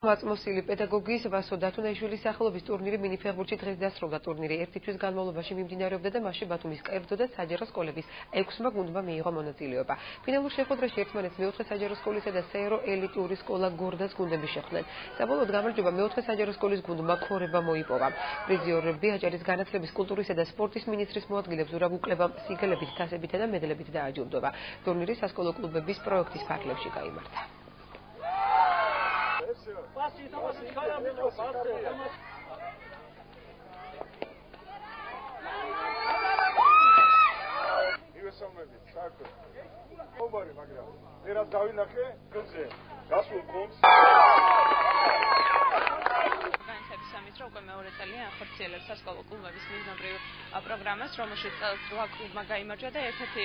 მაწმოსილი პედაგოგის ვასო დათუნაშვილის სახელობის ტურნირი მინიფეხბურთში დღეს დასრულდა. ტურნირი ერთი თვის განმავლობაში მიმდინარეობდა და მასში ბათუმის კერძო და საჯარო სკოლების 6 გუნდმა მიიღო მონაწილეობა. ფინალურ შეხვედრაში ერთმანეთს მეოთხე საჯარო სკოლისა და საერო ელიტური სკოლა გორდას გუნდები შეხვდნენ. საბოლოოდ გამარჯვება მეოთხე საჯარო სკოლის გუნდმა ქორება მოიპოვა. პრიზიორები აჯარის განათლების, კულტურისა და სპორტის მინისტრის მოადგილებს ზურაბ უკლებამ სიგელებით, თასებითა და მედლებით დააჯილდოვა. ტურნირი სასკოლო კლუბების პროექტის ფარგლებში გაიმართა. უკვე მეორე წელია ახორციელებს სასკოლო კლუბების მიზნობრივ პროგრამას, რომელშიც რვა კლუბმა გაიმარჯვა და ერთ-ერთი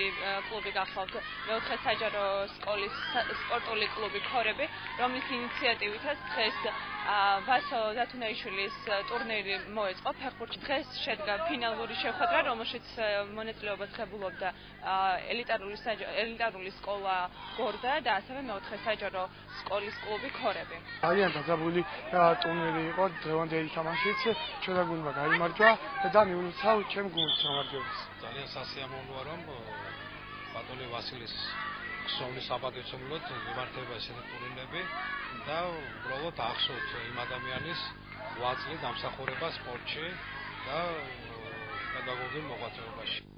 კლუბი გახლავთ მეოთხე საჯარო სკოლის სპორტული კლუბი ქორები, რომლის ინიციატივითაც დღეს ვასო დათუნაშვილის ტურნირი მოეწყო ფეხბურთში. დღეს შედგა ფინალური შეხვედრა, რომელშიც მონაწილეობას ღებულობდა ელიტარული სკოლა გორდა და ასევე მეოთხე საჯარო სკოლის კლუბი ქორები. ძალიან დაძაბული ტურნირი იყო, დღევანდელი თამაშიც ჩვენმა გუნდმა გაიმარჯვა და მიუნიცავ ჩემ გუნდს გამარჯვებას. ძალიან სასიამოვნოა, რომ ბატონი ვასილის ქსოვლის საპატივცემლოდ მიმართება ესეთი ტურნირები და უბრალოდ ახსოვთ იმ ადამიანის ვაძლი დამსახურება სპორტში და პედაგოგიურ მოღვაწეობაში.